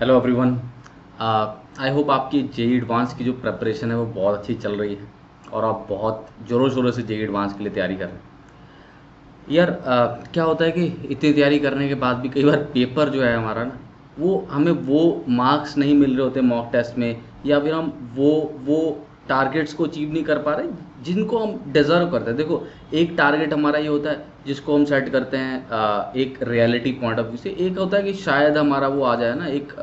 Hello everyone. I hope आपकी JEE advance की जो प्रिपरेशन है वो बहुत अच्छी चल रही है और आप बहुत ज़ोरों शोरों से जेई एडवांस के लिए तैयारी कर रहे हैं। यार क्या होता है कि इतनी तैयारी करने के बाद भी कई बार पेपर जो है हमारा ना, वो हमें वो मार्क्स नहीं मिल रहे होते मॉक टेस्ट में, या फिर हम वो टारगेट्स को अचीव नहीं कर पा रहे जिनको हम डिज़र्व करते हैं। देखो, एक टारगेट हमारा ये होता है जिसको हम सेट करते हैं एक रियलिटी पॉइंट ऑफ व्यू से। एक होता है कि शायद हमारा वो आ जाए ना, एक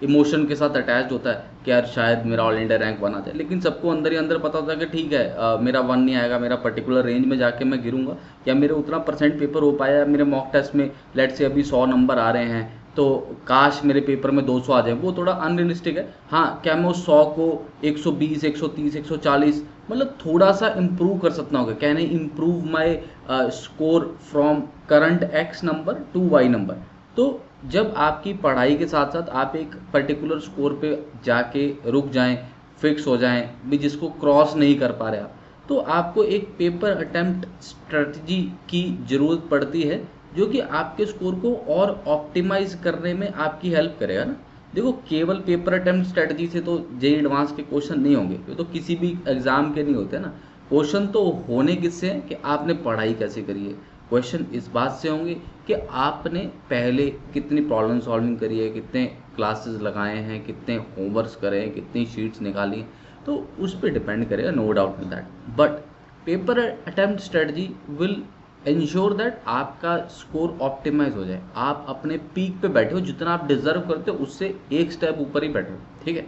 इमोशन के साथ अटैच्ड होता है कि यार शायद मेरा ऑल इंडिया रैंक वन आ जाए। लेकिन सबको अंदर ही अंदर पता होता है कि ठीक है, मेरा वन नहीं आएगा, मेरा पर्टिकुलर रेंज में जाके मैं गिरूंगा, या मेरे उतना परसेंट पेपर हो पाया मेरे मॉक टेस्ट में। लेट से अभी 100 नंबर आ रहे हैं तो काश मेरे पेपर में 200 आ जाए, वो थोड़ा अनरियलिस्टिक है। हाँ, क्या मैं उस 100 को 120 130 140 मतलब थोड़ा सा इम्प्रूव कर सकता हूँ? Can I improve my score from current X number to Y number? तो जब आपकी पढ़ाई के साथ साथ आप एक पर्टिकुलर स्कोर पे जाके रुक जाएं, फिक्स हो जाएं भी, जिसको क्रॉस नहीं कर पा रहे आप, तो आपको एक पेपर अटेम्प्ट स्ट्रेटजी की ज़रूरत पड़ती है जो कि आपके स्कोर को और ऑप्टिमाइज करने में आपकी हेल्प करेगा ना। देखो, केवल पेपर अटेम्प्ट स्ट्रेटजी से तो जेई एडवांस के क्वेश्चन नहीं होंगे, ये तो किसी भी एग्जाम के नहीं होते ना। क्वेश्चन तो होने किससे हैं कि आपने पढ़ाई कैसे करी है। क्वेश्चन इस बात से होंगे कि आपने पहले कितनी प्रॉब्लम सॉल्विंग करी है, कितने क्लासेस लगाए हैं, कितने होमवर्क्स करे हैं, कितनी शीट्स निकाली हैं। तो उस पर डिपेंड करेगा, no doubt in that. But paper attempt strategy will ensure that आपका स्कोर ऑप्टिमाइज हो जाए, आप अपने पीक पे बैठे हो, जितना आप डिजर्व करते हो उससे एक स्टेप ऊपर ही बैठे हो। ठीक है,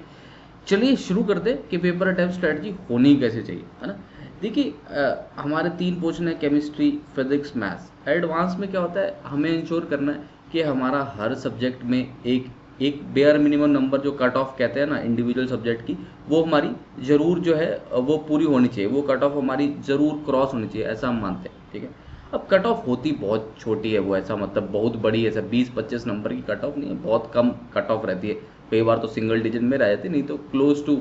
चलिए शुरू कर दे कि पेपर अटेम्प्ट स्ट्रेटजी होनी कैसे चाहिए, है ना। देखिए, हमारे 3 पोर्शन है, केमिस्ट्री, फिजिक्स, मैथ्स। एडवांस में क्या होता है, हमें इंश्योर करना है कि हमारा हर सब्जेक्ट में एक एक बेयर मिनिमम नंबर जो कट ऑफ कहते हैं ना इंडिविजुअल सब्जेक्ट की, वो हमारी ज़रूर जो है वो पूरी होनी चाहिए, वो कट ऑफ हमारी ज़रूर क्रॉस होनी चाहिए, ऐसा हम मानते हैं। ठीक है, अब कट ऑफ होती बहुत छोटी है, वो ऐसा मतलब बहुत बड़ी है, ऐसा 20-25 नंबर की कट ऑफ नहीं है, बहुत कम कट ऑफ रहती है। कई बार तो सिंगल डिजिट में रह जाती है, नहीं तो क्लोज टू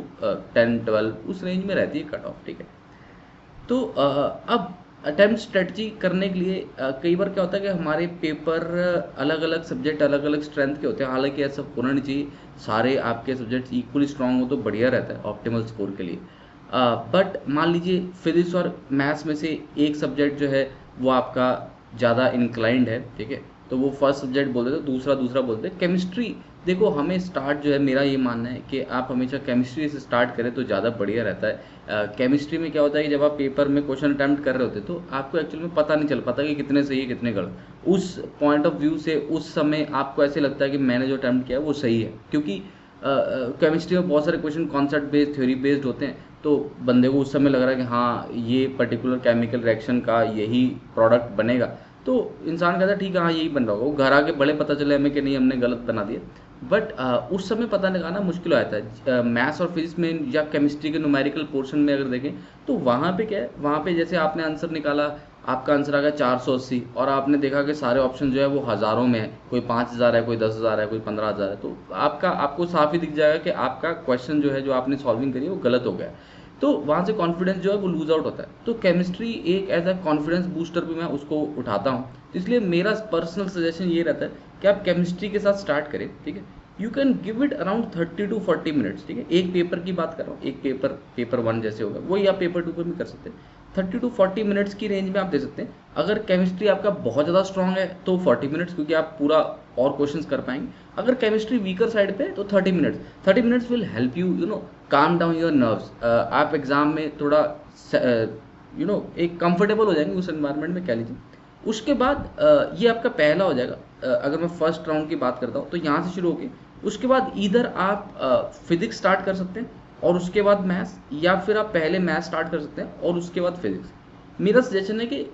10-12 उस रेंज में रहती है कट ऑफ। ठीक है, तो अब अटेम्प्ट स्ट्रेटजी करने के लिए कई बार क्या होता है कि हमारे पेपर अलग अलग सब्जेक्ट अलग अलग स्ट्रेंथ के होते हैं। हालांकि ऐसा होना नहीं चाहिए, सारे आपके सब्जेक्ट्स इक्वली स्ट्रांग हो तो बढ़िया रहता है ऑप्टिमल स्कोर के लिए। बट मान लीजिए फिजिक्स और मैथ्स में से एक सब्जेक्ट जो है वो आपका ज़्यादा इंक्लाइंड है। ठीक है, तो वो फर्स्ट सब्जेक्ट बोल देते, दूसरा दूसरा बोलते हैं। केमिस्ट्री, देखो हमें स्टार्ट जो है, मेरा ये मानना है कि आप हमेशा केमिस्ट्री से स्टार्ट करें तो ज़्यादा बढ़िया रहता है। केमिस्ट्री में क्या होता है कि जब आप पेपर में क्वेश्चन अटैम्प्ट कर रहे होते तो आपको एक्चुअल में पता नहीं चल पाता कि कितने सही है कितने गलत। उस पॉइंट ऑफ व्यू से उस समय आपको ऐसे लगता है कि मैंने जो अटैम्प्ट किया है वो सही है, क्योंकि केमिस्ट्री में बहुत सारे question concept based, theory based होते हैं। तो बंदे को उस समय लग रहा है कि हाँ ये पर्टिकुलर केमिकल रिएक्शन का यही प्रोडक्ट बनेगा, तो इंसान कहता है ठीक है हाँ यही बन रहा होगा। वो घर आके बड़े पता चले हमें कि नहीं हमने गलत बना दिया। बट उस समय पता लगाना मुश्किल हो जाता है। मैथ्स और फिजिक्स में या केमिस्ट्री के न्यूमेरिकल पोर्शन में अगर देखें तो वहाँ पे क्या है, वहाँ पे जैसे आपने आंसर निकाला, आपका आंसर आ गया 480, और आपने देखा कि सारे ऑप्शन जो है वो हज़ारों में है, कोई 5000 है, कोई 10,000 है, कोई 15,000 है, तो आपको साफ ही दिख जाएगा कि आपका क्वेश्चन जो है जो आपने सॉल्विंग करी है वो गलत हो गया। तो वहाँ से कॉन्फिडेंस जो है वो लूज आउट होता है। तो केमिस्ट्री एक एज अ कॉन्फिडेंस बूस्टर भी मैं उसको उठाता हूँ। इसलिए मेरा पर्सनल सजेशन ये रहता है कि आप केमिस्ट्री के साथ स्टार्ट करें। ठीक है, you can give it around 30 to 40 minutes. ठीक है, एक पेपर की बात कर रहा हूँ, एक पेपर 1 जैसे होगा वही आप पेपर 2 पर भी कर सकते हैं। 30 to 40 मिनट्स की रेंज में आप दे सकते हैं। अगर केमिस्ट्री आपका बहुत ज़्यादा स्ट्रांग है तो 40 मिनट्स, क्योंकि आप पूरा और क्वेश्चंस कर पाएंगे। अगर केमिस्ट्री वीकर साइड पे है तो 30 minutes. 30 minutes will help you calm down your nerves. आप एग्जाम में थोड़ा एक कंफर्टेबल हो जाएंगे उस एनवायरनमेंट में, कह लीजिए। उसके बाद ये आपका पहला हो जाएगा। अगर मैं फर्स्ट राउंड की बात करता हूँ तो यहाँ से शुरू होके उसके बाद इधर आप फिजिक्स स्टार्ट कर सकते हैं और उसके बाद मैथ्स, या फिर आप पहले मैथ्स स्टार्ट कर सकते हैं और उसके बाद फिजिक्स। मेरा सजेशन है कि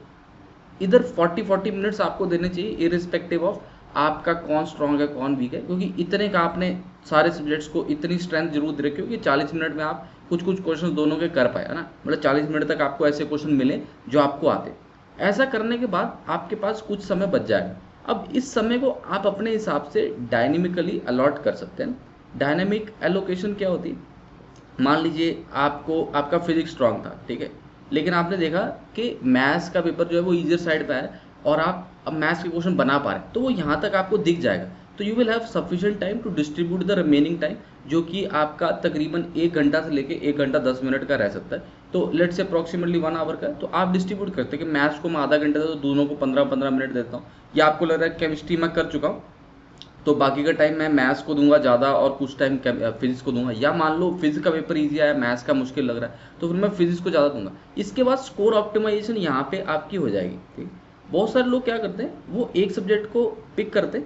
इधर 40 मिनट्स आपको देने चाहिए, इरिस्पेक्टिव ऑफ आपका कौन स्ट्रांग है कौन वीक है, क्योंकि इतने का आपने सारे सब्जेक्ट्स को इतनी स्ट्रेंथ जरूर दे रखी हो कि 40 मिनट में आप कुछ कुछ क्वेश्चन दोनों के कर पाए, है ना। मतलब 40 मिनट तक आपको ऐसे क्वेश्चन मिले जो आपको आते। ऐसा करने के बाद आपके पास कुछ समय बच जाएगा। अब इस समय को आप अपने हिसाब से डायनेमिकली अलॉट कर सकते हैं। डायनेमिक एलोकेशन क्या होती है, मान लीजिए आपको आपका फिजिक्स स्ट्रांग था, ठीक है, लेकिन आपने देखा कि मैथ्स का पेपर जो है वो ईजियर साइड पे है और आप अब मैथ्स के क्वेश्चन बना पा रहे हैं, तो वो यहाँ तक आपको दिख जाएगा तो you will have sufficient time to distribute the remaining time, जो कि आपका तकरीबन 1 घंटा से लेके 1 घंटा 10 मिनट का रह सकता है। तो लेट्स से अप्रॉक्सीमेटली 1 आवर का है, तो आप डिस्ट्रीब्यूट करते हैं कि मैथ्स को मैं आधा घंटा देता हूँ, दोनों को 15-15 मिनट देता हूँ। या आपको लग रहा है केमिस्ट्री मैं कर चुका हूँ, तो बाकी का टाइम मैं मैथ्स को दूंगा ज़्यादा और कुछ टाइम फिजिक्स को दूंगा। या मान लो फिजिक्स का पेपर इजी आया, मैथ्स का मुश्किल लग रहा है, तो फिर मैं फिजिक्स को ज़्यादा दूंगा। इसके बाद स्कोर ऑप्टिमाइजेशन यहाँ पे आपकी हो जाएगी, ठीक। बहुत सारे लोग क्या करते हैं, वो एक सब्जेक्ट को पिक करते,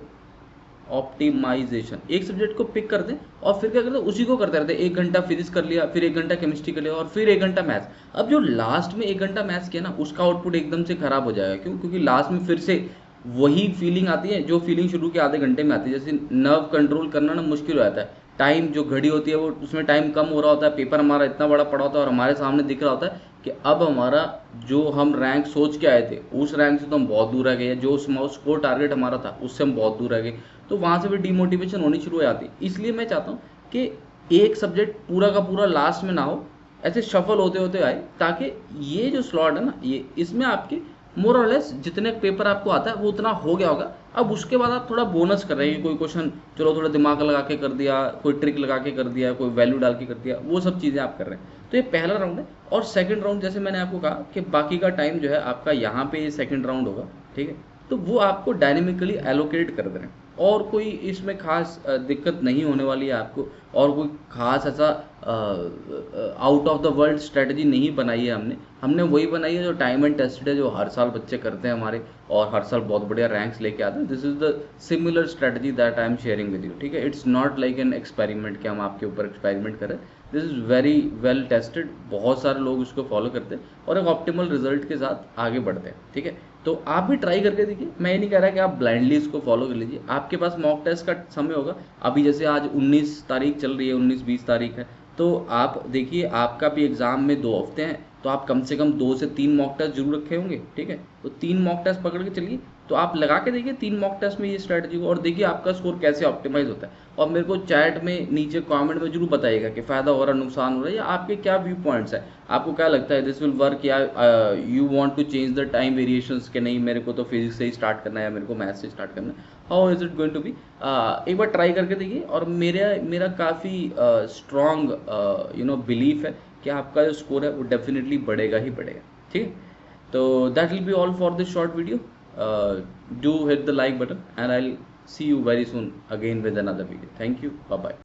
ऑप्टिमाइजेशन एक सब्जेक्ट को पिक करते और फिर क्या करते उसी को करते रहते। 1 घंटा फिजिक्स कर लिया, फिर 1 घंटा केमिस्ट्री कर लिया और फिर 1 घंटा मैथ्स। अब जो लास्ट में 1 घंटा मैथ्स किया ना, उसका आउटपुट एकदम से खराब हो जाएगा। क्यों? क्योंकि लास्ट में फिर से वही फीलिंग आती है जो फीलिंग शुरू के आधे घंटे में आती है। जैसे नर्व कंट्रोल करना ना मुश्किल हो जाता है, टाइम जो घड़ी होती है वो उसमें टाइम कम हो रहा होता है, पेपर हमारा इतना बड़ा पड़ा होता है और हमारे सामने दिख रहा होता है कि अब हमारा जो हम रैंक सोच के आए थे उस रैंक से तो हम बहुत दूर रह गए, जो स्कोर टारगेट हमारा था उससे हम बहुत दूर रह गए। तो वहाँ से भी डीमोटिवेशन होनी शुरू हो जाती है। इसलिए मैं चाहता हूँ कि एक सब्जेक्ट पूरा का पूरा लास्ट में ना हो, ऐसे शफल होते होते आए, ताकि ये जो स्लॉट है ना, ये इसमें आपके मोर और लेस जितने पेपर आपको आता है वो उतना हो गया होगा। अब उसके बाद आप थोड़ा बोनस कर रहे हैं, कोई क्वेश्चन चलो थोड़ा दिमाग लगा के कर दिया, कोई ट्रिक लगा के कर दिया, कोई वैल्यू डाल के कर दिया, वो सब चीज़ें आप कर रहे हैं। तो ये पहला राउंड है। और सेकंड राउंड जैसे मैंने आपको कहा कि बाकी का टाइम जो है आपका यहाँ पे सेकंड राउंड होगा, ठीक है। तो वो आपको डायनेमिकली एलोकेट कर दे रहे हैं और कोई इसमें खास दिक्कत नहीं होने वाली है आपको। और कोई खास ऐसा out of the world strategy नहीं बनाई है हमने वही बनाई है जो टाइम एंड टेस्टेड है, जो हर साल बच्चे करते हैं हमारे और हर साल बहुत बढ़िया रैंक्स लेके आते हैं। This is the similar strategy that I am sharing with you, ठीक है। It's not like an experiment कि हम आपके ऊपर एक्सपेरिमेंट करें। This is very well tested, बहुत सारे लोग इसको फॉलो करते हैं और एक ऑप्टिमल रिजल्ट के साथ आगे बढ़ते हैं, ठीक है। तो आप भी ट्राई करके देखिए। मैं ये नहीं कह रहा कि आप ब्लाइंडली इसको फॉलो कर लीजिए, आपके पास मॉक टेस्ट का समय होगा। अभी जैसे आज 19 तारीख चल रही है, 19-20 तारीख है, तो आप देखिए आपका भी एग्ज़ाम में 2 हफ्ते हैं, तो आप कम से कम 2 से 3 मॉक टेस्ट जरूर रखे होंगे, ठीक है। तो 3 मॉक टेस्ट पकड़ के चलिए, तो आप लगा के देखिए 3 मॉक टेस्ट में ये स्ट्रैटेजी को, और देखिए आपका स्कोर कैसे ऑप्टिमाइज होता है। और मेरे को चैट में नीचे कमेंट में जरूर बताइएगा कि फ़ायदा हो रहा है, नुकसान हो रहा है, या आपके क्या व्यू पॉइंट्स है, आपको क्या लगता है दिस विल वर्क, या you want to change the time variations के नहीं मेरे को तो फिजिक्स से ही स्टार्ट करना है या मेरे को मैथ्स से स्टार्ट करना है। How is it going to be. एक बार ट्राई करके देखिए। और मेरा काफ़ी स्ट्रॉन्ग बिलीफ है कि आपका जो स्कोर है वो डेफिनेटली बढ़ेगा ही बढ़ेगा, ठीक है। तो that will be all for this short video. Do hit the like button and I'll see you very soon again with another video. Thank you. Bye bye.